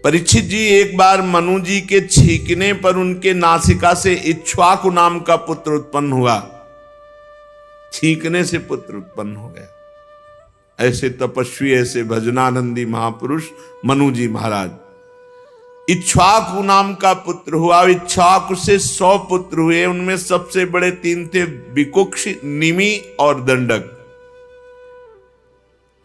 परीक्षित जी, एक बार मनु जी के छींकने पर उनके नासिका से इक्ष्वाकु नाम का पुत्र उत्पन्न हुआ। छींकने से पुत्र उत्पन्न हो गया। ऐसे तपस्वी, ऐसे भजनानंदी महापुरुष मनु जी महाराज। इक्ष्वाकु नाम का पुत्र हुआ। इक्ष्वाकु से 100 पुत्र हुए। उनमें सबसे बड़े 3 थे, विकुक्ष, निमि और दंडक।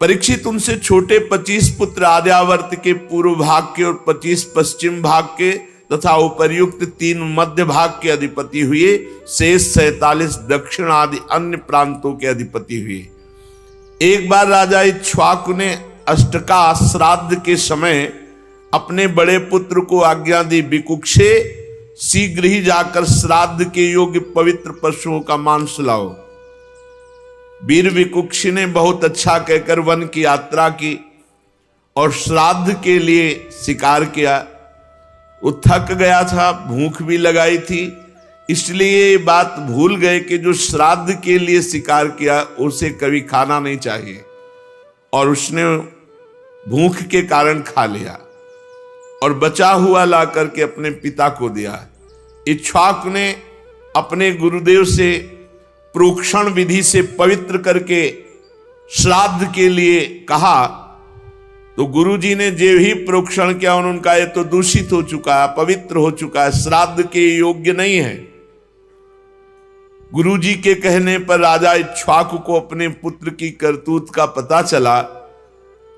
परीक्षित उनसे छोटे 25 पुत्र आर्यावर्त के पूर्व भाग के और 25 पश्चिम भाग के तथा उपर्युक्त 3 मध्य भाग के अधिपति हुए। शेष 47 दक्षिण आदि अन्य प्रांतों के अधिपति हुए। एक बार राजा इक्ष्वाकु ने अष्टका श्राद्ध के समय अपने बड़े पुत्र को आज्ञा दी, विकुक्षे, शीघ्र ही जाकर श्राद्ध के योग्य पवित्र पशुओं का मांस लाओ। वीर विकुक्षी ने बहुत अच्छा कहकर वन की यात्रा की और श्राद्ध के लिए शिकार किया। वो थक गया था, भूख भी लगाई थी, इसलिए ये बात भूल गए कि जो श्राद्ध के लिए शिकार किया उसे कभी खाना नहीं चाहिए, और उसने भूख के कारण खा लिया और बचा हुआ ला करके अपने पिता को दिया। इक्ष्वाकु ने अपने गुरुदेव से प्रोक्षण विधि से पवित्र करके श्राद्ध के लिए कहा, तो गुरुजी ने जो ही प्रोक्षण किया उन्होंने कहा, ये तो दूषित हो चुका है, पवित्र हो चुका है, श्राद्ध के योग्य नहीं है। गुरुजी के कहने पर राजा इक्ष्वाकु को अपने पुत्र की करतूत का पता चला।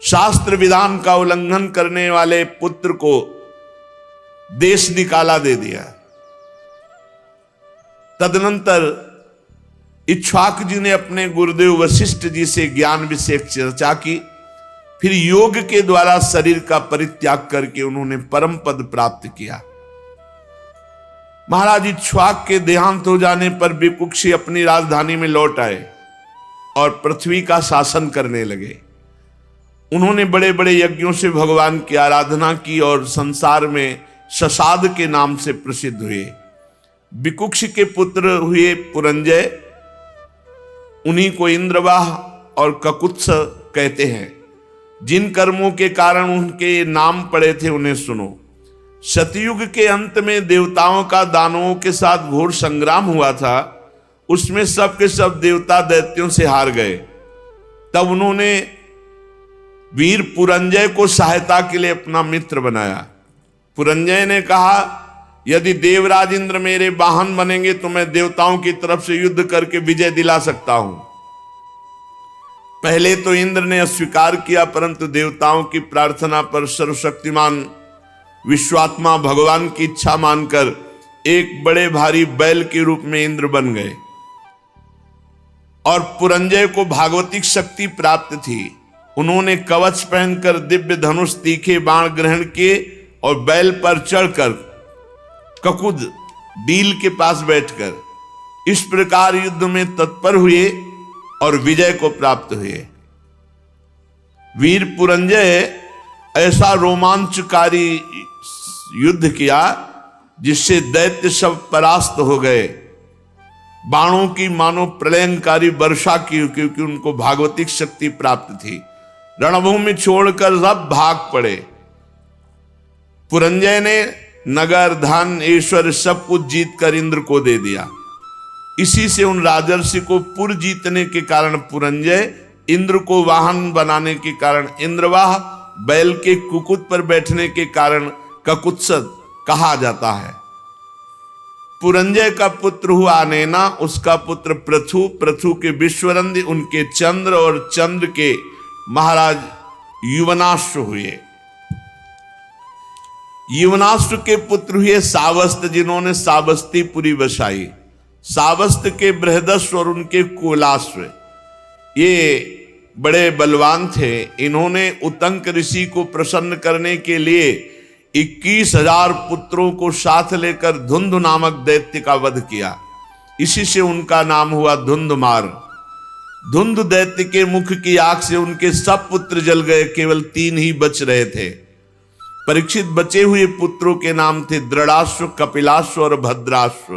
शास्त्र विधान का उल्लंघन करने वाले पुत्र को देश निकाला दे दिया। तदनंतर इक्ष्वाकु जी ने अपने गुरुदेव वशिष्ठ जी से ज्ञान विषयक चर्चा की। फिर योग के द्वारा शरीर का परित्याग करके उन्होंने परम पद प्राप्त किया। महाराज इक्ष्वाकु के देहांत हो जाने पर विकुक्षी अपनी राजधानी में लौट आए और पृथ्वी का शासन करने लगे। उन्होंने बड़े बड़े यज्ञों से भगवान की आराधना की और संसार में शशाद के नाम से प्रसिद्ध हुए। विकुक्ष के पुत्र हुए पुरंजय, उन्हीं को इंद्रवाह और ककुत्स कहते हैं। जिन कर्मों के कारण उनके नाम पड़े थे उन्हें सुनो। सतयुग के अंत में देवताओं का दानवों के साथ घोर संग्राम हुआ था। उसमें सब के सब देवता दैत्यों से हार गए। तब उन्होंने वीर पुरंजय को सहायता के लिए अपना मित्र बनाया। पुरंजय ने कहा, यदि देवराज इंद्र मेरे वाहन बनेंगे तो मैं देवताओं की तरफ से युद्ध करके विजय दिला सकता हूं। पहले तो इंद्र ने अस्वीकार किया, परंतु देवताओं की प्रार्थना पर सर्वशक्तिमान विश्वात्मा भगवान की इच्छा मानकर एक बड़े भारी बैल के रूप में इंद्र बन गए। और पुरंजय को भागवतिक शक्ति प्राप्त थी। उन्होंने कवच पहनकर दिव्य धनुष तीखे बाण ग्रहण किए और बैल पर चढ़कर ककुद डील के पास बैठकर इस प्रकार युद्ध में तत्पर हुए और विजय को प्राप्त हुए। वीर पुरंजय ऐसा रोमांचकारी युद्ध किया जिससे दैत्य सब परास्त हो गए। बाणों की मानो प्रलयंकारी वर्षा की, क्योंकि उनको भागवतिक शक्ति प्राप्त थी। रणभूमि छोड़कर सब भाग पड़े। पुरंजय ने नगर, धन, ईश्वर सब कुछ जीत कर इंद्र को दे दिया। इसी से उन राजर्षि को पुर जीतने के कारण पुरंजय, इंद्र को वाहन बनाने के कारण इंद्रवाह, बैल के कुकुट पर बैठने के कारण ककुत्स कहा जाता है। पुरंजय का पुत्र हुआ अनेना, उसका पुत्र पृथु, पृथु के विश्वरंदी, उनके चंद्र और चंद्र के महाराज युवनाश्व हुए। युवनाश्व के पुत्र हुए सावस्त, जिन्होंने सावस्तीपुरी बसाई। सावस्त के बृहदस्व और उनके कोलाश्व, ये बड़े बलवान थे। इन्होंने उतंक ऋषि को प्रसन्न करने के लिए 21,000 पुत्रों को साथ लेकर धुंध नामक दैत्य का वध किया। इसी से उनका नाम हुआ धुंधमार। धुंध दैत्य के मुख की आग से उनके सब पुत्र जल गए, केवल 3 ही बच रहे थे। परीक्षित बचे हुए पुत्रों के नाम थे दृढ़ाश्व, कपिलाश्व और भद्राश्व।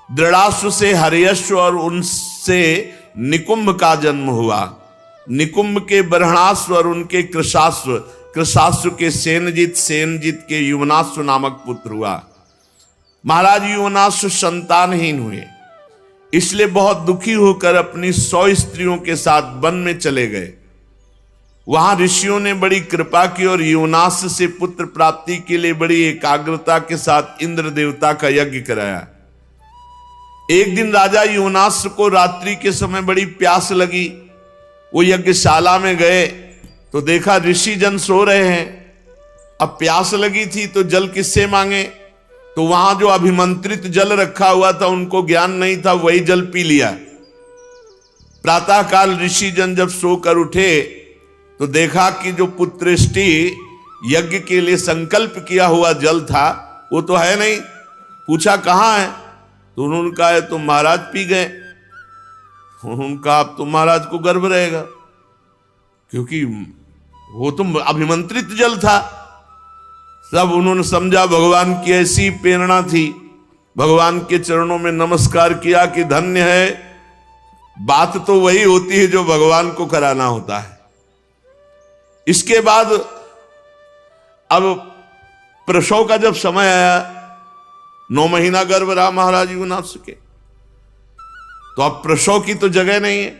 दृढ़ाश्व से हर्यश्व और उनसे निकुंभ का जन्म हुआ। निकुंभ के बरहणाश्व और उनके कृशाश्व, कृशाश्व के सेनजित, सेनजित के युवनाश्व नामक पुत्र हुआ। महाराज युवनाश्व संतानहीन हुए, इसलिए बहुत दुखी होकर अपनी 100 स्त्रियों के साथ वन में चले गए। वहां ऋषियों ने बड़ी कृपा की और युवनाश्व से पुत्र प्राप्ति के लिए बड़ी एकाग्रता के साथ इंद्र देवता का यज्ञ कराया। एक दिन राजा युवनाश्व को रात्रि के समय बड़ी प्यास लगी। वो यज्ञशाला में गए तो देखा ऋषि जन सो रहे हैं। अब प्यास लगी थी तो जल किससे मांगे, तो वहां जो अभिमंत्रित जल रखा हुआ था उनको ज्ञान नहीं था, वही जल पी लिया। प्रातःकाल ऋषि जन जब सोकर उठे तो देखा कि जो पुत्रेष्टि यज्ञ के लिए संकल्प किया हुआ जल था वो तो है नहीं। पूछा कहाँ है, तो उन्होंने कहा तो महाराज पी गए। उन्होंने कहा अब तो महाराज को गर्व रहेगा, क्योंकि वो तो अभिमंत्रित जल था। सब उन्होंने समझा भगवान की ऐसी प्रेरणा थी, भगवान के चरणों में नमस्कार किया कि धन्य है, बात तो वही होती है जो भगवान को कराना होता है। इसके बाद अब प्रसव का जब समय आया, 9 महीना गर्भ रहा महाराज युवनाश्व के, तो अब प्रसव की तो जगह नहीं है,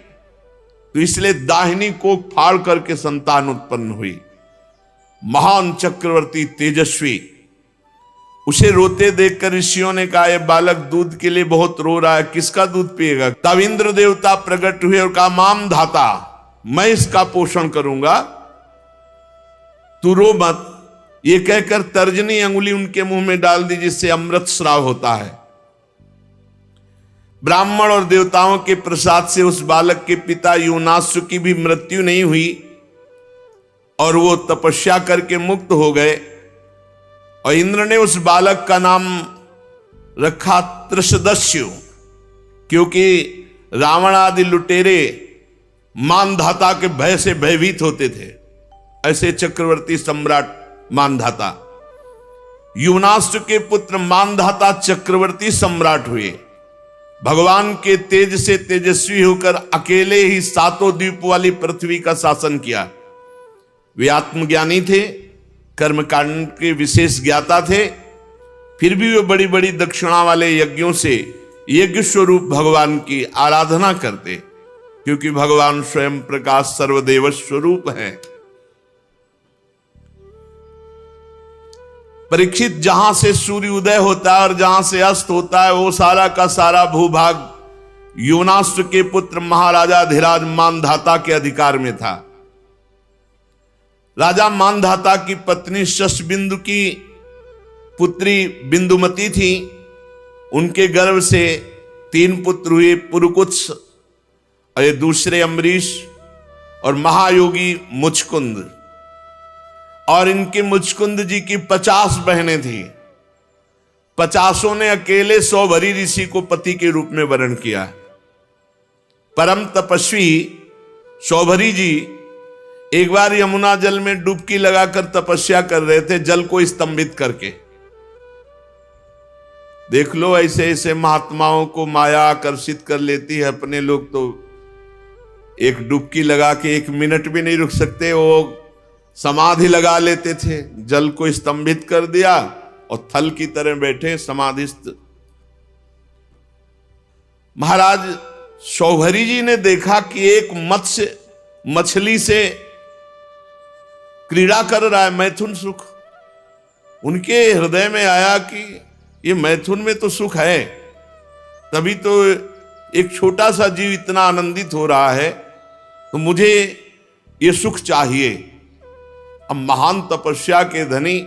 तो इसलिए दाहिनी को फाड़ करके संतान उत्पन्न हुई। महान चक्रवर्ती तेजस्वी, उसे रोते देखकर ऋषियों ने कहा, यह बालक दूध के लिए बहुत रो रहा है, किसका दूध पिएगा। तब इंद्र देवता प्रकट हुए और कहा, माम धाता, मैं इसका पोषण करूंगा, तू रो मत। ये कहकर तर्जनी अंगुली उनके मुंह में डाल दी, जिससे अमृत स्राव होता है। ब्राह्मण और देवताओं के प्रसाद से उस बालक के पिता युवनाश्व की भी मृत्यु नहीं हुई और वो तपस्या करके मुक्त हो गए। और इंद्र ने उस बालक का नाम रखा त्रिशदस्यु, क्योंकि रावण आदि लुटेरे मानधाता के भय से भयभीत होते थे। ऐसे चक्रवर्ती सम्राट मानधाता, युवनाश्व के पुत्र मानधाता चक्रवर्ती सम्राट हुए। भगवान के तेज से तेजस्वी होकर अकेले ही 7 द्वीप वाली पृथ्वी का शासन किया। वे आत्मज्ञानी थे, कर्मकांड के विशेष ज्ञाता थे, फिर भी वे बड़ी बड़ी दक्षिणा वाले यज्ञों से यज्ञ स्वरूप भगवान की आराधना करते, क्योंकि भगवान स्वयं प्रकाश सर्वदेव स्वरूप है। परीक्षित, जहां से सूर्य उदय होता है और जहां से अस्त होता है वो सारा का सारा भूभाग युवनाश्व के पुत्र महाराजा धीराज मानधाता के अधिकार में था। राजा मानधाता की पत्नी शशबिंदु की पुत्री बिंदुमती थी। उनके गर्भ से 3 पुत्र हुए, पुरुकुत्स और ये दूसरे अम्बरीश और महायोगी मुचकुंद। और इनके मुचकुंद जी की 50 बहनें थी। 50 ने अकेले सौभरी ऋषि को पति के रूप में वरण किया। परम तपस्वी सौभरी जी एक बार यमुना जल में डुबकी लगाकर तपस्या कर रहे थे, जल को स्तंभित करके। देख लो, ऐसे ऐसे महात्माओं को माया आकर्षित कर लेती है। अपने लोग तो एक डुबकी लगा के 1 मिनट भी नहीं रुक सकते, वो समाधि लगा लेते थे। जल को स्तंभित कर दिया और थल की तरह बैठे समाधिस्थ। महाराज सौभरी जी ने देखा कि एक मत्स्य मछली से क्रीड़ा कर रहा है, मैथुन सुख। उनके हृदय में आया कि ये मैथुन में तो सुख है, तभी तो एक छोटा सा जीव इतना आनंदित हो रहा है, तो मुझे ये सुख चाहिए। अब महान तपस्या के धनी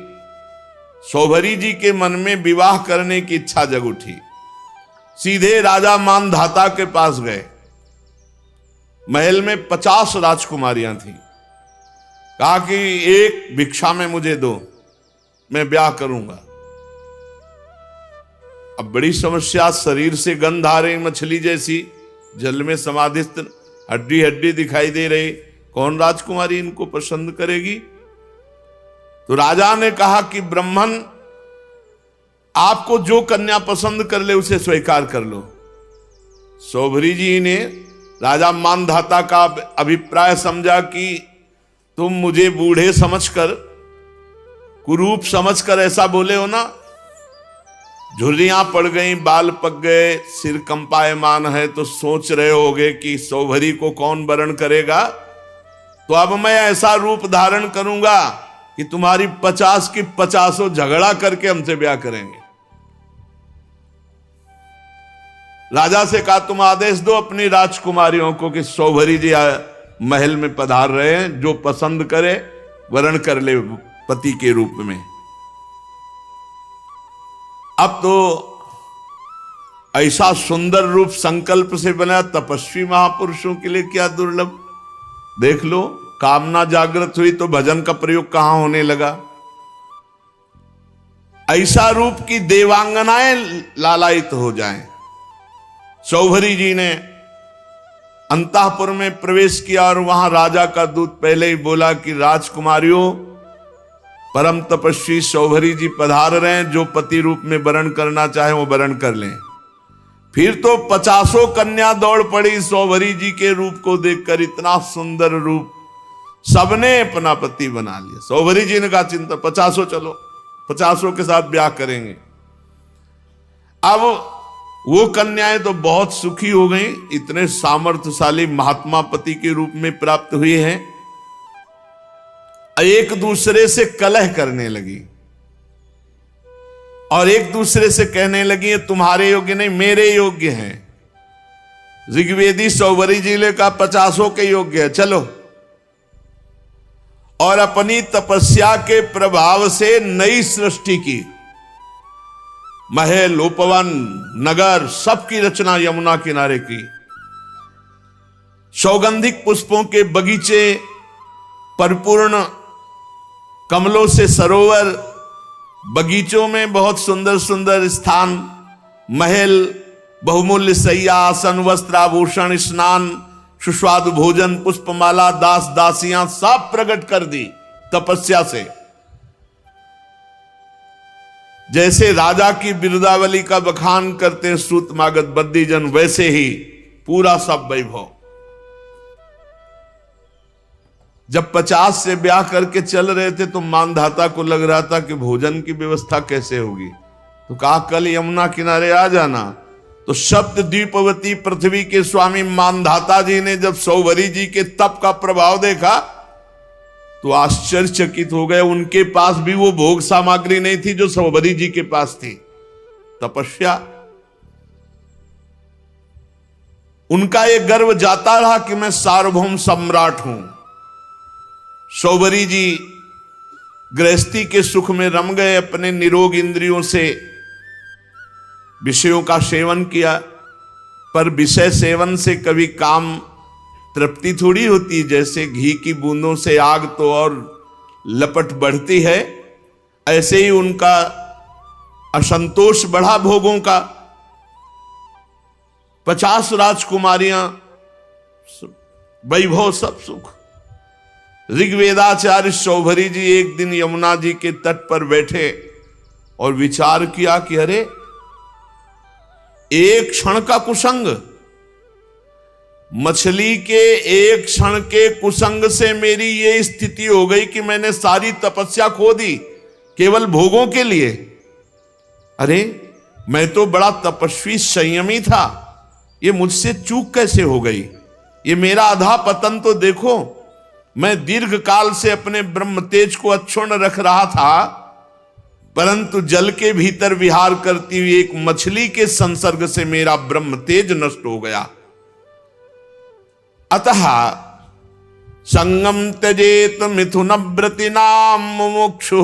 सौभरी जी के मन में विवाह करने की इच्छा जग उठी। सीधे राजा मानधाता के पास गए। महल में 50 राजकुमारियां थीं। कहा कि एक भिक्षा में मुझे दो, मैं ब्याह करूंगा। अब बड़ी समस्या, शरीर से गंध आ रही मछली जैसी, जल में समाधिस्थ, हड्डी हड्डी दिखाई दे रही, कौन राजकुमारी इनको पसंद करेगी। तो राजा ने कहा कि ब्राह्मण, आपको जो कन्या पसंद कर ले उसे स्वीकार कर लो। सौभरी जी ने राजा मानधाता का अभिप्राय समझा कि तुम मुझे बूढ़े समझकर, कुरूप समझकर ऐसा बोले हो ना। झुर्रियां पड़ गई, बाल पक गए, सिर कंपायमान है, तो सोच रहे होगे कि सौभरी को कौन वरण करेगा। तो अब मैं ऐसा रूप धारण करूंगा कि तुम्हारी 50 की 50 झगड़ा करके हमसे ब्याह करेंगे। राजा से कहा तुम आदेश दो अपनी राजकुमारियों को कि सौभरी जी महल में पधार रहे हैं, जो पसंद करे वरण कर ले पति के रूप में। अब तो ऐसा सुंदर रूप संकल्प से बना, तपस्वी महापुरुषों के लिए क्या दुर्लभ। देख लो, कामना जागृत हुई तो भजन का प्रयोग कहां होने लगा। ऐसा रूप की देवांगनाएं लालायित हो जाएं। सौभरी जी ने अंतःपुर में प्रवेश किया और वहां राजा का दूत पहले ही बोला कि राजकुमारियों, परम तपस्वी सौभरी जी पधार रहे हैं, जो पति रूप में वरण करना चाहे वो वरण कर लें। फिर तो 50 कन्या दौड़ पड़ी सौभरी जी के रूप को देखकर। इतना सुंदर रूप, सबने अपना पति बना लिया। सौभरी जी ने कहा चिंता 50 चलो, 50 के साथ ब्याह करेंगे। अब वो कन्याएं तो बहुत सुखी हो गई, इतने सामर्थ्यशाली महात्मा पति के रूप में प्राप्त हुए हैं। एक दूसरे से कलह करने लगी और एक दूसरे से कहने लगी तुम्हारे योग्य नहीं, मेरे योग्य हैं। ऋग्वेदी सौभरी जी ने कहा 50 के योग्य है, चलो। और अपनी तपस्या के प्रभाव से नई सृष्टि की, महल, उपवन, नगर, सबकी रचना यमुना किनारे की। सौगंधिक पुष्पों के बगीचे, परिपूर्ण कमलों से सरोवर, बगीचों में बहुत सुंदर सुंदर स्थान, महल, बहुमूल्य शैया, आसन, वस्त्र, आभूषण, स्नान, सुस्वादु भोजन, पुष्पमाला, दास दासियां सब प्रकट कर दी तपस्या से। जैसे राजा की बिरुदावली का बखान करते हैं सूत मागध बद्दीजन, वैसे ही पूरा सब वैभव। जब 50 से ब्याह करके चल रहे थे तो मानधाता को लग रहा था कि भोजन की व्यवस्था कैसे होगी। तो कहा कल यमुना किनारे आ जाना। तो सप्त द्वीपवती पृथ्वी के स्वामी मानधाता जी ने जब सौभरी जी के तप का प्रभाव देखा तो आश्चर्यचकित हो गए। उनके पास भी वो भोग सामग्री नहीं थी जो सौभरी जी के पास थी, तपस्या। उनका ये गर्व जाता रहा कि मैं सार्वभौम सम्राट हूं। सौभरी जी गृहस्थी के सुख में रम गए, अपने निरोग इंद्रियों से विषयों का सेवन किया। पर विषय सेवन से कभी काम तृप्ति थोड़ी होती। जैसे घी की बूंदों से आग तो और लपट बढ़ती है, ऐसे ही उनका असंतोष बढ़ा भोगों का। 50 राजकुमारियां, वैभव, सब सुख। ऋग्वेदाचार्य सौभरी जी एक दिन यमुना जी के तट पर बैठे और विचार किया कि अरे एक क्षण का कुसंग, मछली के एक क्षण के कुसंग से मेरी ये स्थिति हो गई कि मैंने सारी तपस्या खो दी केवल भोगों के लिए। अरे मैं तो बड़ा तपस्वी संयमी था, ये मुझसे चूक कैसे हो गई। ये मेरा आधा पतन तो देखो। मैं दीर्घ काल से अपने ब्रह्म तेज को अक्षुण्ण रख रहा था, परंतु जल के भीतर विहार करती हुई एक मछली के संसर्ग से मेरा ब्रह्म तेज नष्ट हो गया। अतः संगम त्यजेत मिथुन व्रतिनाम मुमुक्षु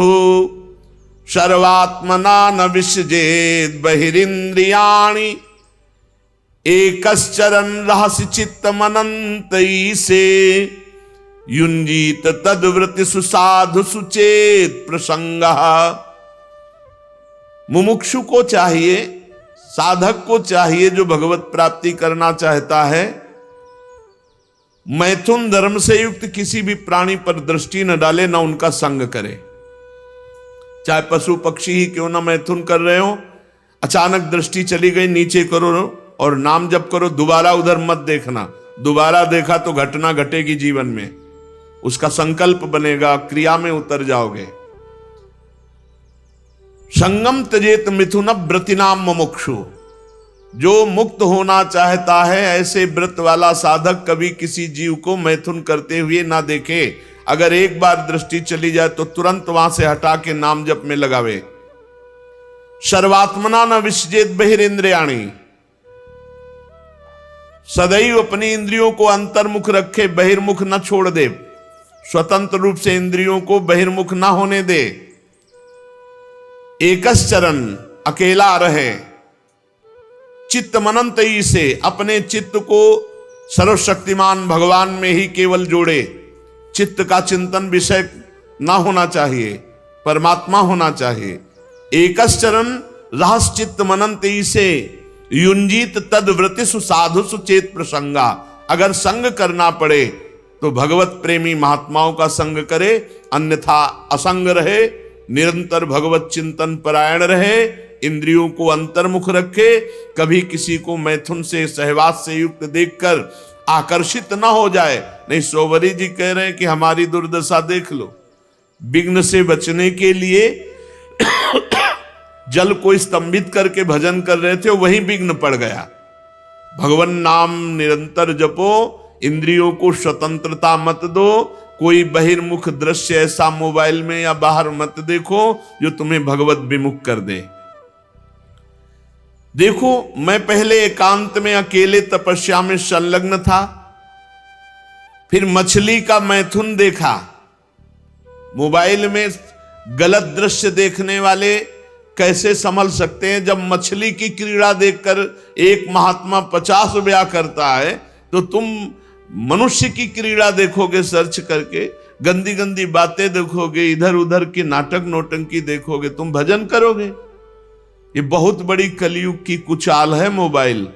सर्वात्मना न विसजेत बहिरिंद्रियाणि एकश्चरन् रहस्य चित्त मनंतई से युंजीत तद्वृत्ति सुसाधु सुचेत प्रसंग। मुमुक्षु को चाहिए, साधक को चाहिए, जो भगवत प्राप्ति करना चाहता है, मैथुन धर्म से युक्त किसी भी प्राणी पर दृष्टि न डाले, न उनका संग करे। चाहे पशु पक्षी ही क्यों ना मैथुन कर रहे हो, अचानक दृष्टि चली गई, नीचे करो और नाम जप करो, दोबारा उधर मत देखना। दोबारा देखा तो घटना घटेगी जीवन में। उसका संकल्प बनेगा, क्रिया में उतर जाओगे। संगम त्यजेत मिथुन व्रतिनाम मुमुक्षु, जो मुक्त होना चाहता है ऐसे व्रत वाला साधक कभी किसी जीव को मैथुन करते हुए ना देखे। अगर एक बार दृष्टि चली जाए तो तुरंत वहां से हटा के नाम जप में लगावे। सर्वात्मना न विसजेत बहिरेंद्रियाणी, सदैव अपनी इंद्रियों को अंतर्मुख रखे, बहिर्मुख न छोड़ दे। स्वतंत्र रूप से इंद्रियों को बहिर्मुख ना होने दे। एकश्चरण, अकेला रहे। चित्त मनन तई से, अपने चित्त को सर्वशक्तिमान भगवान में ही केवल जोड़े। चित्त का चिंतन विषय ना होना चाहिए, परमात्मा होना चाहिए। एकश्चरण रहस्य चित्त मनन तई से युंजीत तद व्रतिषु साधुषु चेत प्रसंगा। अगर संग करना पड़े तो भगवत प्रेमी महात्माओं का संग करे, अन्यथा असंग रहे, निरंतर भगवत चिंतन परायण रहे, इंद्रियों को अंतर्मुख रखे। कभी किसी को मैथुन से सहवास से युक्त देखकर आकर्षित ना हो जाए। नहीं, सोवरी जी कह रहे हैं कि हमारी दुर्दशा देख लो। विघ्न से बचने के लिए जल को स्तंभित करके भजन कर रहे थे, वही विघ्न पड़ गया। भगवान नाम निरंतर जपो, इंद्रियों को स्वतंत्रता मत दो। कोई बहिर्मुख दृश्य ऐसा मोबाइल में या बाहर मत देखो जो तुम्हें भगवत विमुख कर दे। देखो, मैं पहले एकांत में अकेले तपस्या में संलग्न था, फिर मछली का मैथुन देखा। मोबाइल में गलत दृश्य देखने वाले कैसे संभल सकते हैं? जब मछली की क्रीड़ा देखकर एक महात्मा 50 ब्याह करता है, तो तुम मनुष्य की क्रीड़ा देखोगे सर्च करके, गंदी गंदी बातें देखोगे, इधर उधर की नाटक नौटंकी देखोगे, तुम भजन करोगे? ये बहुत बड़ी कलयुग की कुचाल है मोबाइल।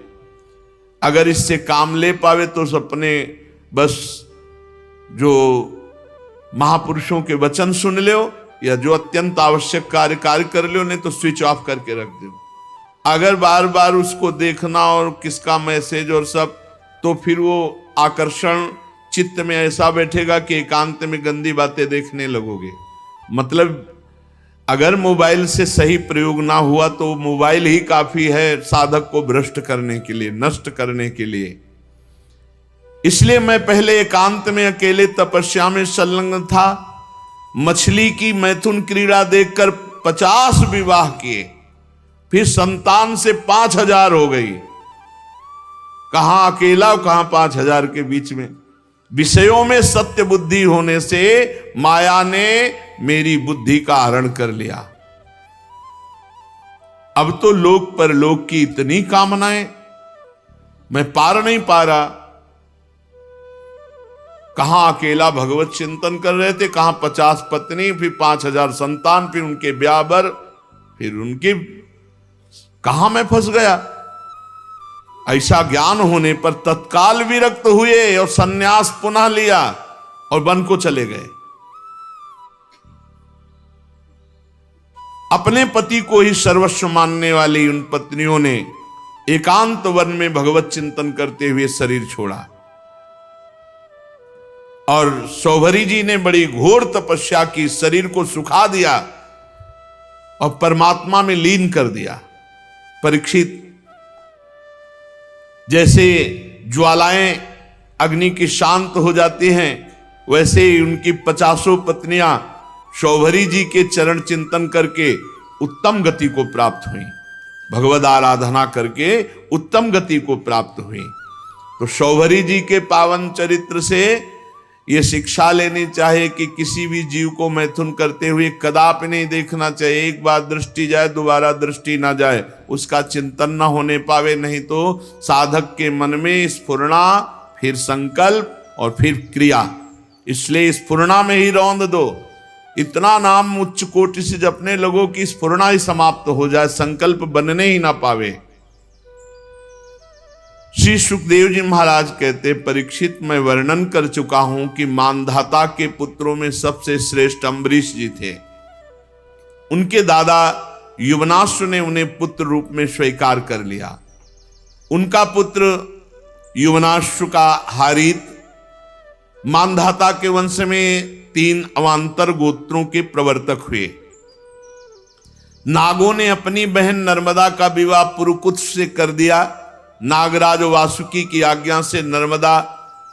अगर इससे काम ले पावे तो अपने बस जो महापुरुषों के वचन सुन लो, या जो अत्यंत आवश्यक कार्य कर लो, नहीं तो स्विच ऑफ करके रख दो। अगर बार बार उसको देखना और किसका मैसेज और सब, तो फिर वो आकर्षण चित्त में ऐसा बैठेगा कि एकांत में गंदी बातें देखने लगोगे। मतलब अगर मोबाइल से सही प्रयोग ना हुआ तो मोबाइल ही काफी है साधक को भ्रष्ट करने के लिए, नष्ट करने के लिए। इसलिए मैं पहले एकांत में अकेले तपस्या में संलग्न था। मछली की मैथुन क्रीड़ा देखकर 50 विवाह किए, फिर संतान से 5000 हो गई। कहां अकेला और कहां 5000 के बीच में। विषयों में सत्य बुद्धि होने से माया ने मेरी बुद्धि का हरण कर लिया। अब तो लोक परलोक की इतनी कामनाएं, मैं पार नहीं पा रहा। कहां अकेला भगवत चिंतन कर रहे थे, कहां 50 पत्नी, फिर 5000 संतान, फिर उनके ब्याह बर, फिर उनकी, कहां मैं फंस गया। ऐसा ज्ञान होने पर तत्काल विरक्त हुए और सन्यास पुनः लिया और वन को चले गए। अपने पति को ही सर्वस्व मानने वाली उन पत्नियों ने एकांत वन में भगवत चिंतन करते हुए शरीर छोड़ा। और सौभरी जी ने बड़ी घोर तपस्या की, शरीर को सुखा दिया और परमात्मा में लीन कर दिया। परीक्षित, जैसे ज्वालाएं अग्नि की शांत हो जाती हैं, वैसे ही उनकी 50 पत्नियां सौभरी जी के चरण चिंतन करके उत्तम गति को प्राप्त हुई, भगवद आराधना करके उत्तम गति को प्राप्त हुई। तो सौभरी जी के पावन चरित्र से ये शिक्षा लेनी चाहिए कि किसी भी जीव को मैथुन करते हुए कदापि नहीं देखना चाहिए। एक बार दृष्टि जाए, दोबारा दृष्टि ना जाए, उसका चिंतन ना होने पावे। नहीं तो साधक के मन में स्फुरना, फिर संकल्प और फिर क्रिया। इसलिए स्फुरना में ही रौंद दो। इतना नाम उच्च कोटि से जपने लगो कि स्फुरना ही समाप्त हो जाए, संकल्प बनने ही ना पावे। श्री सुखदेव जी महाराज कहते, परीक्षित, मैं वर्णन कर चुका हूं कि मानधाता के पुत्रों में सबसे श्रेष्ठ अम्बरीश जी थे। उनके दादा युवनाश्व ने उन्हें पुत्र रूप में स्वीकार कर लिया। उनका पुत्र युवनाश्व का हारित मानधाता के वंश में 3 अवान्तर गोत्रों के प्रवर्तक हुए। नागों ने अपनी बहन नर्मदा का विवाह पुरुकुत्स से कर दिया। नागराज वासुकी की आज्ञा से नर्मदा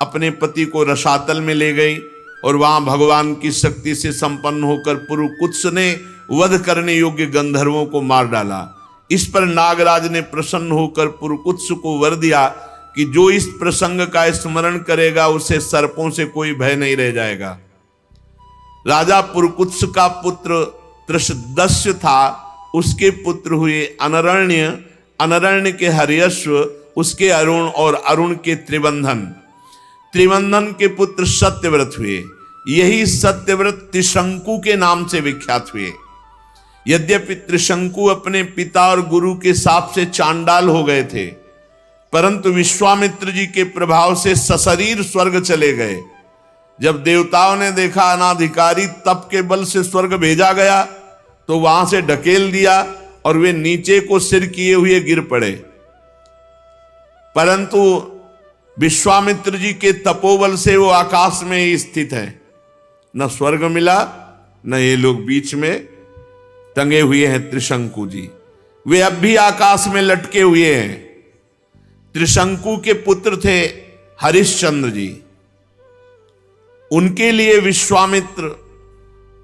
अपने पति को रसातल में ले गई और वहां भगवान की शक्ति से संपन्न होकर पुरुकुत्स ने वध करने योग्य गंधर्वों को मार डाला। इस पर नागराज ने प्रसन्न होकर पुरुकुत्स को वर दिया कि जो इस प्रसंग का स्मरण करेगा उसे सर्पों से कोई भय नहीं रह जाएगा। राजा पुरुकुत्स का पुत्र त्रिशदस्य था, उसके पुत्र हुए अनरण्य, अनरण्य के हर्यश्व, उसके अरुण और अरुण के त्रिबंधन, त्रिबंधन के पुत्र सत्यव्रत हुए। यही सत्यव्रत त्रिशंकु के नाम से विख्यात हुए। यद्यपि त्रिशंकु अपने पिता और गुरु के शाप से चांडाल हो गए थे, परंतु विश्वामित्र जी के प्रभाव से सशरीर स्वर्ग चले गए। जब देवताओं ने देखा अनाधिकारी तप के बल से स्वर्ग भेजा गया तो वहां से ढकेल दिया और वे नीचे को सिर किए हुए गिर पड़े। परंतु विश्वामित्र जी के तपोबल से वो आकाश में ही स्थित है। न स्वर्ग मिला न ये लोग बीच में टंगे हुए हैं। त्रिशंकु जी वे अब भी आकाश में लटके हुए हैं। त्रिशंकु के पुत्र थे हरिश्चंद्र जी। उनके लिए विश्वामित्र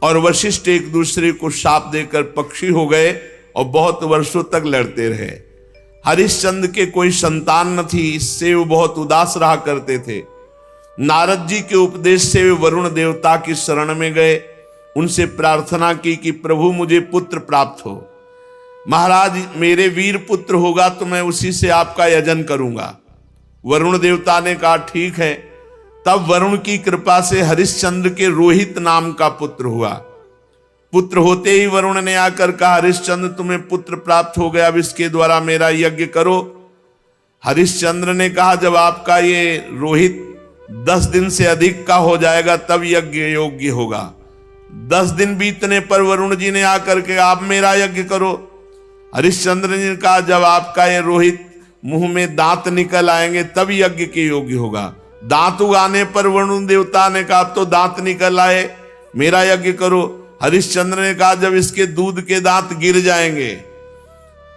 और वशिष्ठ एक दूसरे को शाप देकर पक्षी हो गए और बहुत वर्षों तक लड़ते रहे। हरिश्चंद्र के कोई संतान न थी, इससे वो बहुत उदास रहा करते थे। नारद जी के उपदेश से वे वरुण देवता की शरण में गए, उनसे प्रार्थना की कि प्रभु मुझे पुत्र प्राप्त हो। महाराज मेरे वीर पुत्र होगा तो मैं उसी से आपका यजन करूंगा। वरुण देवता ने कहा ठीक है। तब वरुण की कृपा से हरिश्चंद्र के रोहित नाम का पुत्र हुआ। पुत्र होते ही वरुण ने आकर कहा हरिश्चंद्र तुम्हें पुत्र प्राप्त हो गया, अब इसके द्वारा मेरा यज्ञ करो। हरिश्चंद्र ने कहा जब आपका ये रोहित 10 दिन से अधिक का हो जाएगा तब यज्ञ योग्य होगा। 10 दिन बीतने पर वरुण जी ने आकर के आप मेरा यज्ञ करो। हरिश्चंद्र ने कहा जब आपका ये रोहित मुंह में दांत निकल आएंगे तब यज्ञ के योग्य होगा। दांत उगाने पर वरुण देवता ने कहा तो दांत निकल आए, मेरा यज्ञ करो। हरिश्चंद्र ने कहा जब इसके दूध के दांत गिर जाएंगे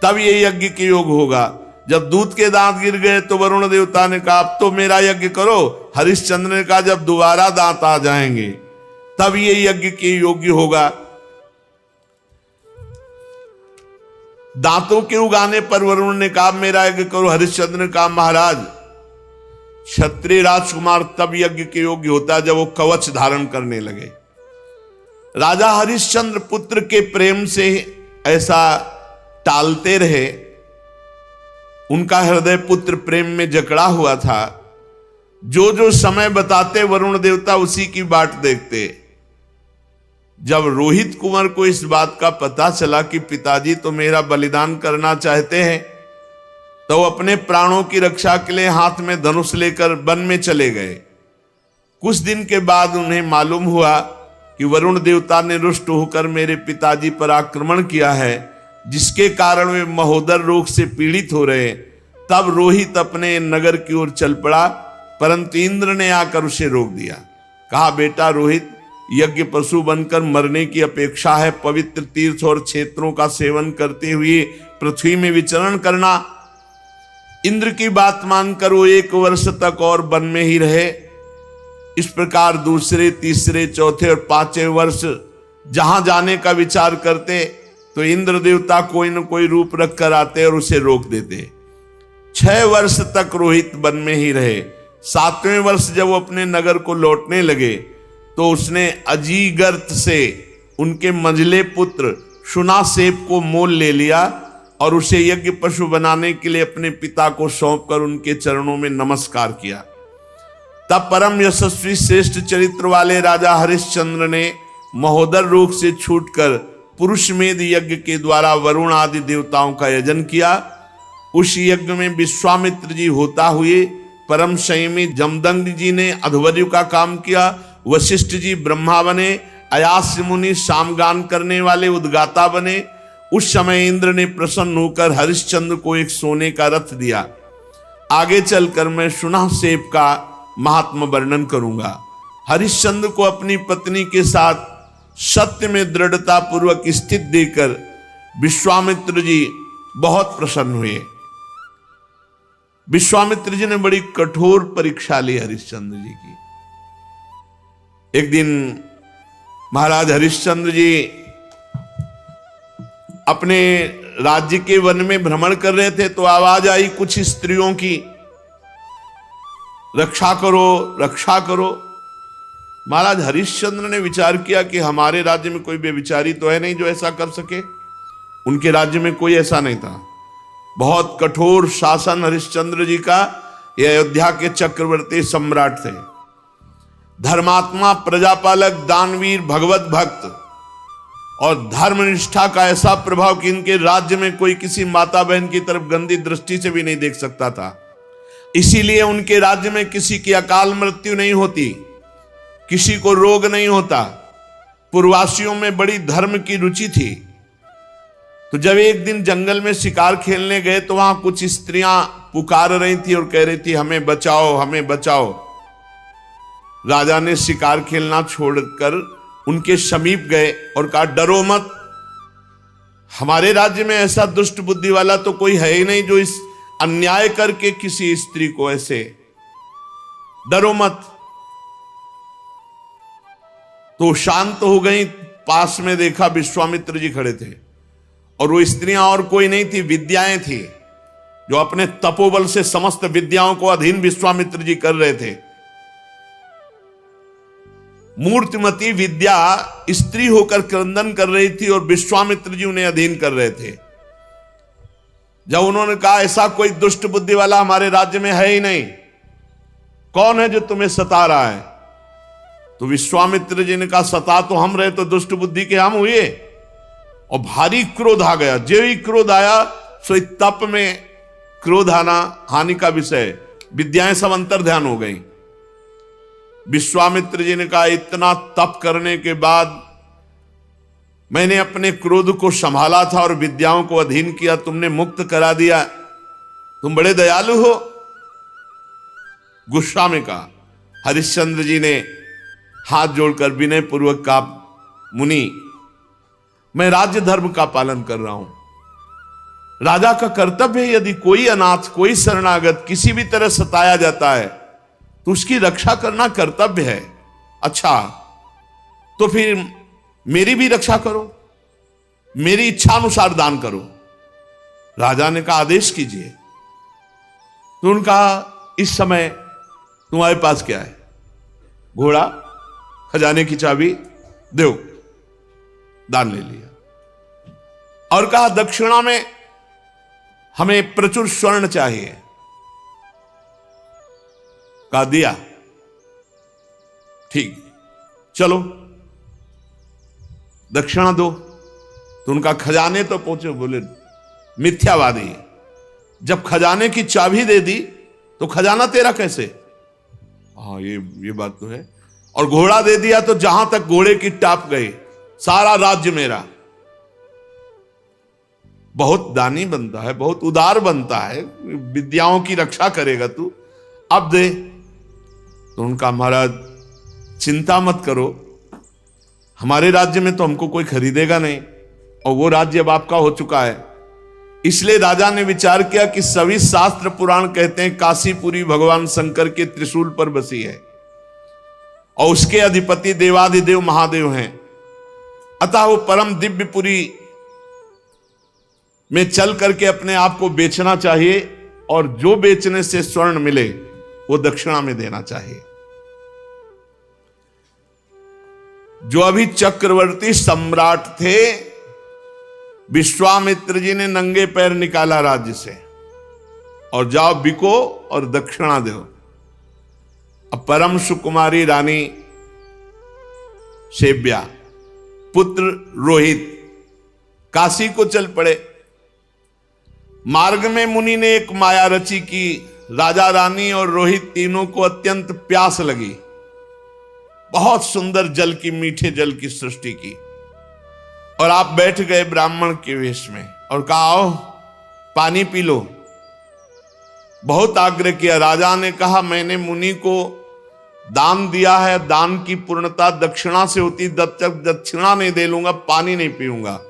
तब ये यज्ञ के योग होगा। जब दूध के दांत गिर गए तो वरुण देवता ने कहा अब तो मेरा यज्ञ करो। हरिश्चंद्र ने कहा जब दोबारा दांत आ जाएंगे तब ये यज्ञ के योग्य होगा। दांतों के उगाने पर वरुण ने कहा मेरा यज्ञ करो। हरिश्चंद्र ने कहा महाराज क्षत्रिय राजकुमार तब यज्ञ के योग्य होता है जब वो कवच धारण करने लगे। राजा हरिश्चंद्र पुत्र के प्रेम से ऐसा टालते रहे। उनका हृदय पुत्र प्रेम में जकड़ा हुआ था। जो जो समय बताते वरुण देवता उसी की बाट देखते। जब रोहित कुंवर को इस बात का पता चला कि पिताजी तो मेरा बलिदान करना चाहते हैं तो अपने प्राणों की रक्षा के लिए हाथ में धनुष लेकर वन में चले गए। कुछ दिन के बाद उन्हें मालूम हुआ कि वरुण देवता ने रुष्ट होकर मेरे पिताजी पर आक्रमण किया है, जिसके कारण वे महोदर रोग से पीड़ित हो रहे। तब रोहित अपने नगर की ओर चल पड़ा, परंतु इंद्र ने आकर उसे रोक दिया। कहा बेटा रोहित यज्ञ पशु बनकर मरने की अपेक्षा है पवित्र तीर्थ और क्षेत्रों का सेवन करते हुए पृथ्वी में विचरण करना। इंद्र की बात मानकर वो 1 वर्ष तक और वन में ही रहे। इस प्रकार दूसरे, तीसरे, चौथे और 5वें वर्ष जहां जाने का विचार करते तो इंद्र देवता कोई न कोई रूप रख कर आते और उसे रोक देते। 6 वर्ष तक रोहित वन में ही रहे। 7वें वर्ष जब वो अपने नगर को लौटने लगे तो उसने अजीगर्त से उनके मंझले पुत्र शुनासेप को मोल ले लिया और उसे यज्ञ पशु बनाने के लिए अपने पिता को सौंपकर उनके चरणों में नमस्कार किया। तब परम यशस्वी श्रेष्ठ चरित्र वाले राजा हरिश्चंद्र ने महोदर रोग से छूटकर पुरुषमेध यज्ञ के द्वारा वरुण आदि देवताओं का यजन किया। उस यज्ञ में विश्वामित्र जी होता हुए, परम संयमी जमदग्नि जी ने अध्वर्यु का काम किया, वशिष्ठ जी ब्रह्मा बने, अयास्य मुनि सामगान करने वाले उद्गाता बने। उस समय इंद्र ने प्रसन्न होकर हरिश्चंद्र को एक सोने का रथ दिया। आगे चलकर मैं शुनासेप का महात्मा वर्णन करूंगा। हरिश्चंद्र को अपनी पत्नी के साथ सत्य में दृढ़ता पूर्वक स्थित देकर विश्वामित्र जी बहुत प्रसन्न हुए। विश्वामित्र जी ने बड़ी कठोर परीक्षा ली हरिश्चंद्र जी की। एक दिन महाराज हरिश्चंद्र जी अपने राज्य के वन में भ्रमण कर रहे थे तो आवाज आई कुछ स्त्रियों की, रक्षा करो रक्षा करो। महाराज हरिश्चंद्र ने विचार किया कि हमारे राज्य में कोई व्यभिचारी तो है नहीं जो ऐसा कर सके। उनके राज्य में कोई ऐसा नहीं था। बहुत कठोर शासन हरिश्चंद्र जी का। ये अयोध्या के चक्रवर्ती सम्राट थे, धर्मात्मा, प्रजापालक, दानवीर, भगवत भक्त और धर्मनिष्ठा का ऐसा प्रभाव कि इनके राज्य में कोई किसी माता बहन की तरफ गंदी दृष्टि से भी नहीं देख सकता था। इसीलिए उनके राज्य में किसी की अकाल मृत्यु नहीं होती, किसी को रोग नहीं होता। पूर्ववासियों में बड़ी धर्म की रुचि थी। तो जब एक दिन जंगल में शिकार खेलने गए तो वहां कुछ स्त्रियां पुकार रही थी और कह रही थी हमें बचाओ हमें बचाओ। राजा ने शिकार खेलना छोड़कर उनके समीप गए और कहा डरो मत, हमारे राज्य में ऐसा दुष्ट बुद्धि वाला तो कोई है ही नहीं जो इस अन्याय करके किसी स्त्री को ऐसे, डरो मत। तो शांत हो गई। पास में देखा विश्वामित्र जी खड़े थे और वो स्त्रियां और कोई नहीं थी, विद्याएं थी जो अपने तपोबल से समस्त विद्याओं को अधीन विश्वामित्र जी कर रहे थे। मूर्तिमती विद्या स्त्री होकर क्रंदन कर रही थी और विश्वामित्र जी उन्हें अधीन कर रहे थे। जब उन्होंने कहा ऐसा कोई दुष्ट बुद्धि वाला हमारे राज्य में है ही नहीं, कौन है जो तुम्हें सता रहा है? तो विश्वामित्र जी ने कहा सता तो हम रहे तो दुष्ट बुद्धि के हम हुए। और भारी क्रोध आ गया। जो ही क्रोध आया सो तप में क्रोध आना हानि का विषय, विद्याएं सब अंतर ध्यान हो गई। विश्वामित्र जी ने कहा इतना तप करने के बाद मैंने अपने क्रोध को संभाला था और विद्याओं को अधीन किया, तुमने मुक्त करा दिया, तुम बड़े दयालु हो। गुस्सा में कहा। हरिश्चंद्र जी ने हाथ जोड़कर विनय पूर्वक कहा मुनि मैं राज्य धर्म का पालन कर रहा हूं। राजा का कर्तव्य है यदि कोई अनाथ कोई शरणागत किसी भी तरह सताया जाता है तो उसकी रक्षा करना कर्तव्य है। अच्छा तो फिर मेरी भी रक्षा करो, मेरी इच्छा अनुसार दान करो। राजा ने कहा आदेश कीजिए। तो उनका इस समय तुम्हारे पास क्या है? घोड़ा, खजाने की चाबी, दो। दान ले लिया और कहा दक्षिणा में हमें प्रचुर स्वर्ण चाहिए। कहा दिया, ठीक, चलो दक्षिणा दो। तो उनका खजाने तो पहुंचे, बोले मिथ्यावादी, जब खजाने की चाबी दे दी तो खजाना तेरा कैसे? हाँ ये बात तो है। और घोड़ा दे दिया तो जहां तक घोड़े की टाप गई सारा राज्य मेरा। बहुत दानी बनता है, बहुत उदार बनता है, विद्याओं की रक्षा करेगा तू, अब दे। तो उनका महाराज चिंता मत करो, हमारे राज्य में तो हमको कोई खरीदेगा नहीं और वो राज्य अब आपका हो चुका है। इसलिए राजा ने विचार किया कि सभी शास्त्र पुराण कहते हैं काशीपुरी भगवान शंकर के त्रिशूल पर बसी है और उसके अधिपति देवाधिदेव महादेव हैं। अतः वो परम दिव्यपुरी में चल करके अपने आप को बेचना चाहिए और जो बेचने से स्वर्ण मिले वो दक्षिणा में देना चाहिए। जो अभी चक्रवर्ती सम्राट थे, विश्वामित्र जी ने नंगे पैर निकाला राज्य से और जाओ बिको और दक्षिणा दो। अब परम सुकुमारी रानी सेव्या, पुत्र रोहित काशी को चल पड़े। मार्ग में मुनि ने एक माया रची कि राजा रानी और रोहित तीनों को अत्यंत प्यास लगी। बहुत सुंदर जल की, मीठे जल की सृष्टि की और आप बैठ गए ब्राह्मण के वेश में और कहा आओ पानी पी लो। बहुत आग्रह किया। राजा ने कहा मैंने मुनि को दान दिया है, दान की पूर्णता दक्षिणा से होती, जब तक दक्षिणा नहीं दे लूंगा पानी नहीं पीऊंगा।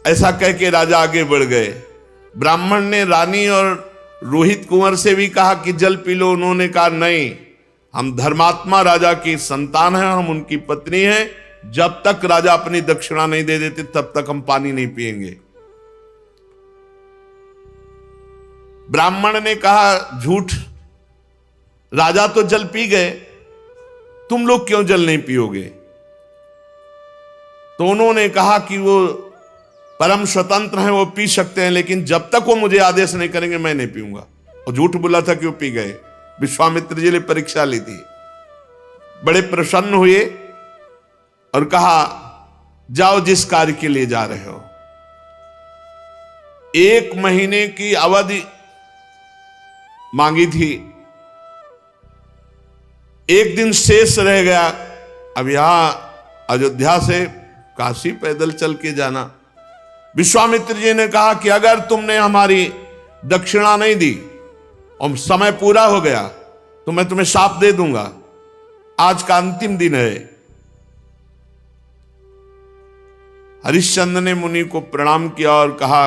ऐसा कह के राजा आगे बढ़ गए। ब्राह्मण ने रानी और रोहित कुंवर से भी कहा कि जल पी लो। उन्होंने कहा नहीं, हम धर्मात्मा राजा की संतान हैं, हम उनकी पत्नी हैं, जब तक राजा अपनी दक्षिणा नहीं दे देते तब तक हम पानी नहीं पिएंगे। ब्राह्मण ने कहा झूठ, राजा तो जल पी गए, तुम लोग क्यों जल नहीं पियोगे? तो उन्होंने कहा कि वो परम स्वतंत्र हैं, वो पी सकते हैं, लेकिन जब तक वो मुझे आदेश नहीं करेंगे मैं नहीं पीऊंगा। और झूठ बोला था कि वो पी गए। विश्वामित्र जी ने परीक्षा ली थी, बड़े प्रसन्न हुए और कहा जाओ जिस कार्य के लिए जा रहे हो। 1 महीने की अवधि मांगी थी, 1 दिन शेष रह गया। अब यहां अयोध्या से काशी पैदल चल के जाना। विश्वामित्र जी ने कहा कि अगर तुमने हमारी दक्षिणा नहीं दी और समय पूरा हो गया तो मैं तुम्हें शाप दे दूंगा। आज का अंतिम दिन है। हरिश्चंद्र ने मुनि को प्रणाम किया और कहा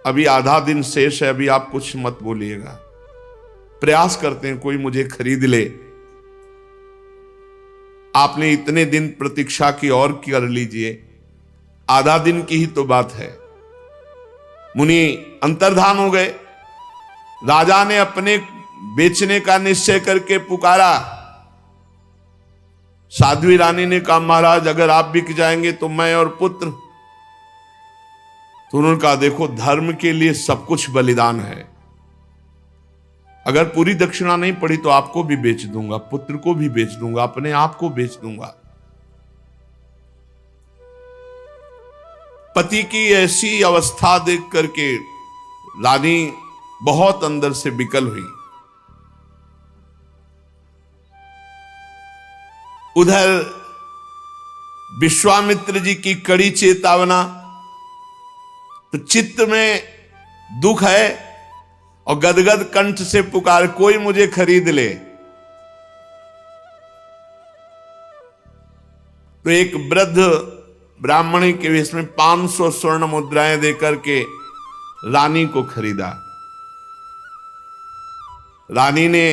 अभी आधा दिन शेष है, अभी आप कुछ मत बोलिएगा, प्रयास करते हैं कोई मुझे खरीद ले। आपने इतने दिन प्रतीक्षा की और कर लीजिए, आधा दिन की ही तो बात है। मुनि अंतर्धान हो गए। राजा ने अपने बेचने का निश्चय करके पुकारा। साध्वी रानी ने कहा महाराज अगर आप बिक जाएंगे तो मैं और पुत्र। तो उन्होंने कहा देखो धर्म के लिए सब कुछ बलिदान है, अगर पूरी दक्षिणा नहीं पड़ी तो आपको भी बेच दूंगा, पुत्र को भी बेच दूंगा, अपने आप को बेच दूंगा। पति की ऐसी अवस्था देख करके रानी बहुत अंदर से विकल हुई। उधर विश्वामित्र जी की कड़ी चेतावना, तो चित्त में दुख है और गदगद कंठ से पुकार कोई मुझे खरीद ले। तो एक वृद्ध ब्राह्मणी के वेश में 500 स्वर्ण मुद्राएं देकर के रानी को खरीदा। रानी ने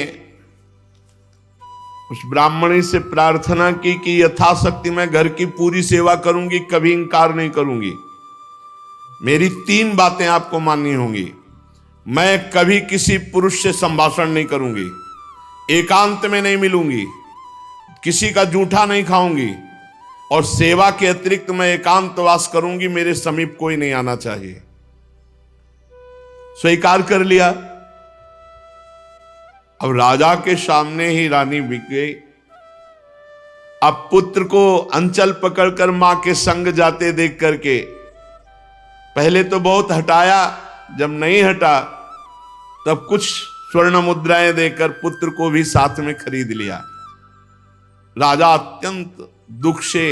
उस ब्राह्मणी से प्रार्थना की कि यथाशक्ति मैं घर की पूरी सेवा करूंगी, कभी इंकार नहीं करूंगी। मेरी 3 बातें आपको माननी होंगी। मैं कभी किसी पुरुष से संभाषण नहीं करूंगी, एकांत में नहीं मिलूंगी, किसी का जूठा नहीं खाऊंगी, और सेवा के अतिरिक्त मैं एकांतवास करूंगी, मेरे समीप कोई नहीं आना चाहिए। स्वीकार कर लिया। अब राजा के सामने ही रानी बिक गई। अब पुत्र को अंचल पकड़कर मां के संग जाते देख करके पहले तो बहुत हटाया, जब नहीं हटा तब कुछ स्वर्ण मुद्राएं देकर पुत्र को भी साथ में खरीद लिया। राजा अत्यंत दुख से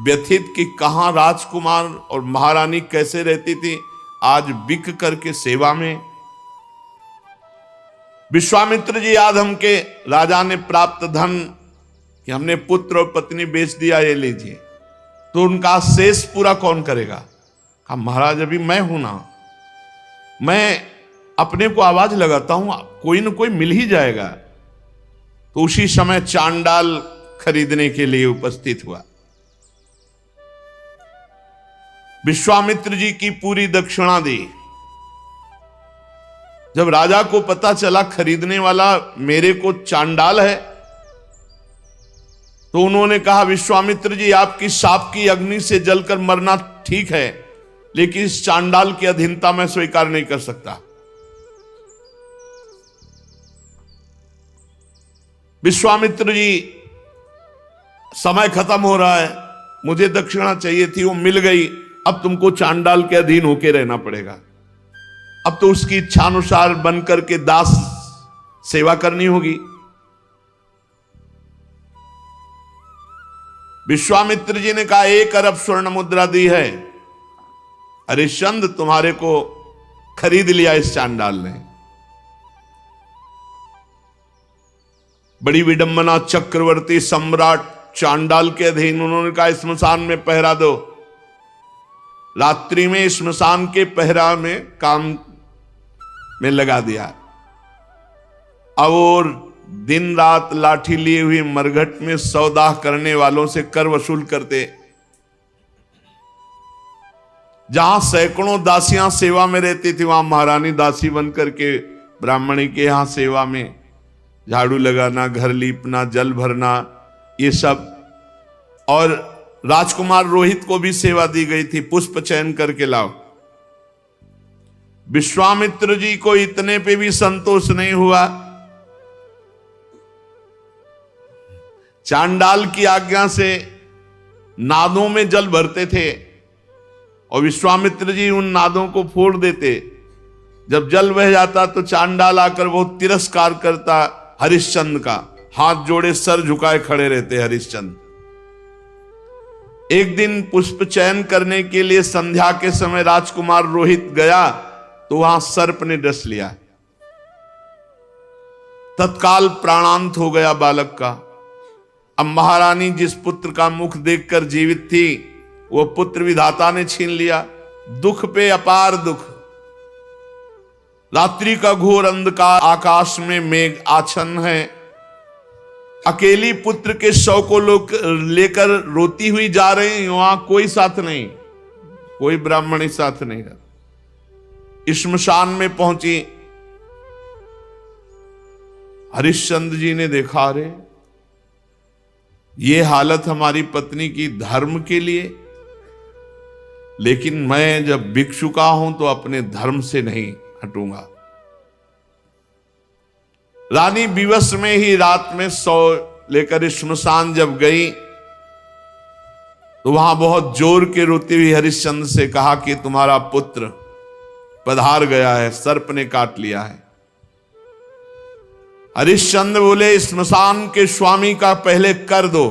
व्यथित कि कहां राजकुमार और महारानी कैसे रहती थी, आज बिक करके सेवा में। विश्वामित्र जी याद हमके राजा ने प्राप्त धन कि हमने पुत्र और पत्नी बेच दिया, ये लीजिए। तो उनका शेष पूरा कौन करेगा? कहा महाराज अभी मैं हूं ना, मैं अपने को आवाज लगाता हूं, कोई ना कोई मिल ही जाएगा। तो उसी समय चांडाल खरीदने के लिए उपस्थित हुआ। विश्वामित्र जी की पूरी दक्षिणा दी। जब राजा को पता चला खरीदने वाला मेरे को चांडाल है, तो उन्होंने कहा विश्वामित्र जी आपकी शाप की अग्नि से जलकर मरना ठीक है, लेकिन इस चांडाल की अधीनता मैं स्वीकार नहीं कर सकता। विश्वामित्र जी समय खत्म हो रहा है, मुझे दक्षिणा चाहिए थी, वो मिल गई, अब तुमको चांडाल के अधीन होकर रहना पड़ेगा। अब तो उसकी इच्छानुसार बनकर के दास सेवा करनी होगी। विश्वामित्र जी ने कहा 1 अरब स्वर्ण मुद्रा दी है, हरिश्चंद्र तुम्हारे को खरीद लिया इस चांडाल ने। बड़ी विडंबना, चक्रवर्ती सम्राट चांडाल के अधीन। उन्होंने कहा स्मशान में पहरा दो। रात्रि में स्मशान के पहरा में काम में लगा दिया। अब और दिन रात लाठी लिए हुए मरघट में सौदा करने वालों से कर वसूल करते। जहां सैकड़ों दासियां सेवा में रहती थी, वहां महारानी दासी बनकर के ब्राह्मणी के यहां सेवा में झाड़ू लगाना, घर लीपना, जल भरना, ये सब। और राजकुमार रोहित को भी सेवा दी गई थी, पुष्प चयन करके लाओ। विश्वामित्र जी को इतने पे भी संतोष नहीं हुआ। चांडाल की आज्ञा से नादों में जल भरते थे और विश्वामित्र जी उन नादों को फोड़ देते। जब जल बह जाता तो चांडाल आकर बहुत तिरस्कार करता हरिश्चंद्र का, हाथ जोड़े सर झुकाए खड़े रहते हरिश्चंद्र। एक दिन पुष्प चयन करने के लिए संध्या के समय राजकुमार रोहित गया तो वहां सर्प ने डस लिया। तत्काल प्राणांत हो गया बालक का। अब महारानी जिस पुत्र का मुख देखकर जीवित थी, वो पुत्र विधाता ने छीन लिया। दुख पे अपार दुख। रात्रि का घोर अंधकार, आकाश में मेघ आच्छन्न है। अकेली पुत्र के शव को लोग लेकर रोती हुई जा रही हैं। वहां कोई साथ नहीं, कोई ब्राह्मणी साथ नहीं है। श्मशान में पहुंची। हरिश्चंद्र जी ने देखा, रे ये हालत हमारी पत्नी की धर्म के लिए, लेकिन मैं जब बिक चुका हूं तो अपने धर्म से नहीं हटूंगा। रानी विवश में ही रात में सौ लेकर श्मशान जब गई तो वहां बहुत जोर के रोती हुई हरिश्चंद्र से कहा कि तुम्हारा पुत्र पधार गया है, सर्प ने काट लिया है। हरिश्चंद्र बोले, श्मशान के स्वामी का पहले कर दो,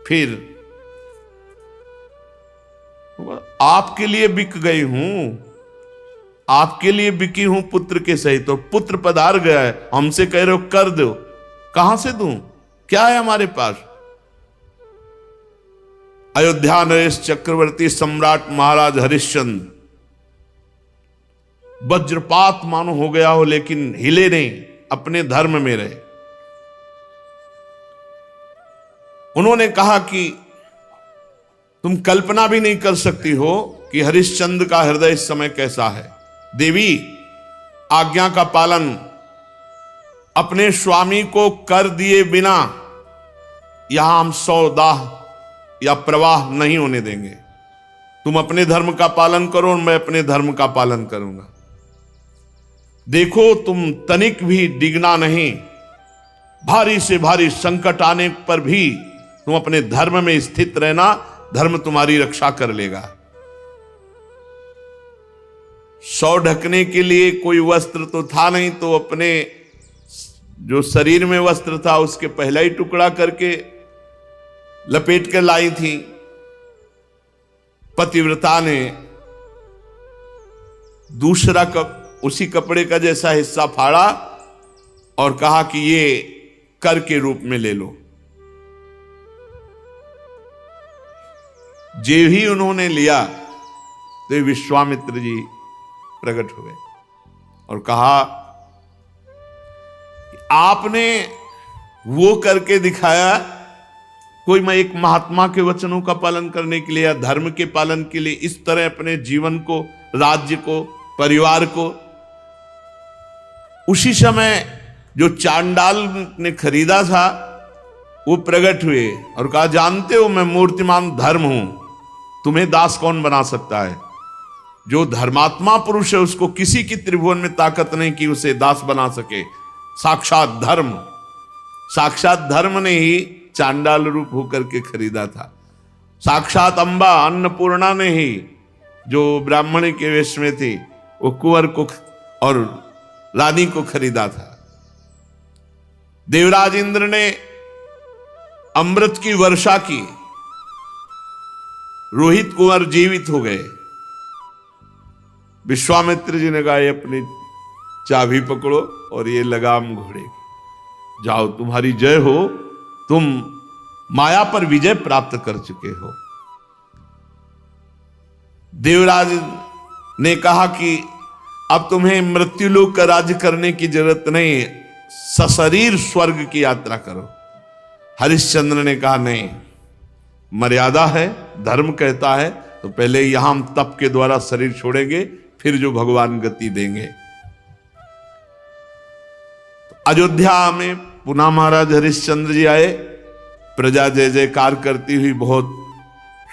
फिर आपके लिए बिक गई हूं, आपके लिए बिकी हूं पुत्र के सहित। तो पुत्र पधार गया है, हमसे कह रहे हो कर दो, कहां से दूं, क्या है हमारे पास। अयोध्या नरेश चक्रवर्ती सम्राट महाराज हरिश्चंद्र वज्रपात मानो हो गया हो, लेकिन हिले नहीं, अपने धर्म में रहे। उन्होंने कहा कि तुम कल्पना भी नहीं कर सकती हो कि हरिश्चंद्र का हृदय इस समय कैसा है। देवी, आज्ञा का पालन, अपने स्वामी को कर दिए बिना यहां हम सौदाह या प्रवाह नहीं होने देंगे। तुम अपने धर्म का पालन करो और मैं अपने धर्म का पालन करूंगा। देखो, तुम तनिक भी डिगना नहीं। भारी से भारी संकट आने पर भी तुम अपने धर्म में स्थित रहना, धर्म तुम्हारी रक्षा कर लेगा। सौ ढकने के लिए कोई वस्त्र तो था नहीं, तो अपने जो शरीर में वस्त्र था उसके पहला ही टुकड़ा करके लपेट कर लाई थी। पतिव्रता ने दूसरा उसी कपड़े का जैसा हिस्सा फाड़ा और कहा कि ये कर के रूप में ले लो। जे ही उन्होंने लिया तो विश्वामित्र जी प्रकट हुए और कहा, आपने वो करके दिखाया। कोई मैं एक महात्मा के वचनों का पालन करने के लिए या धर्म के पालन के लिए इस तरह अपने जीवन को, राज्य को, परिवार को। उसी समय जो चांडाल ने खरीदा था वो प्रकट हुए और कहा, जानते हो मैं मूर्तिमान धर्म हूं, तुम्हें दास कौन बना सकता है। जो धर्मात्मा पुरुष है उसको किसी की त्रिभुवन में ताकत नहीं कि उसे दास बना सके। साक्षात धर्म, साक्षात धर्म ने ही चांडाल रूप होकर के खरीदा था। साक्षात अंबा अन्नपूर्णा ने ही, जो ब्राह्मणी के वेश में थी, वो कुंवर को और रानी को खरीदा था। देवराज इंद्र ने अमृत की वर्षा की, रोहित कुंवर जीवित हो गए। विश्वामित्र जी ने कहा, ये अपनी चाबी पकड़ो और ये लगाम घोड़े। जाओ तुम्हारी जय हो, तुम माया पर विजय प्राप्त कर चुके हो। देवराज ने कहा कि अब तुम्हें मृत्युलोक का राज्य करने की जरूरत नहीं, सशरीर स्वर्ग की यात्रा करो। हरिश्चंद्र ने कहा नहीं, मर्यादा है, धर्म कहता है तो पहले यहां हम तप के द्वारा शरीर छोड़ेंगे, फिर जो भगवान गति देंगे। अयोध्या में पुनः महाराज हरिश्चंद्र जी आए, प्रजा जय जयकार करती हुई बहुत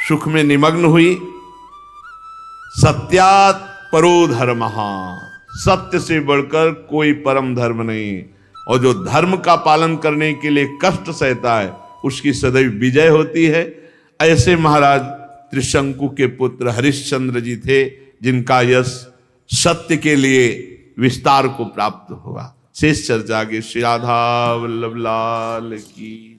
सुख में निमग्न हुई। सत्यात् परो धर्मः, सत्य से बढ़कर कोई परम धर्म नहीं, और जो धर्म का पालन करने के लिए कष्ट सहता है उसकी सदैव विजय होती है। ऐसे महाराज त्रिशंकु के पुत्र हरिश्चंद्र जी थे, जिनका यश सत्य के लिए विस्तार को प्राप्त हुआ। शेष चर्चा आगे। श्री राधा वल्लभ लाल की।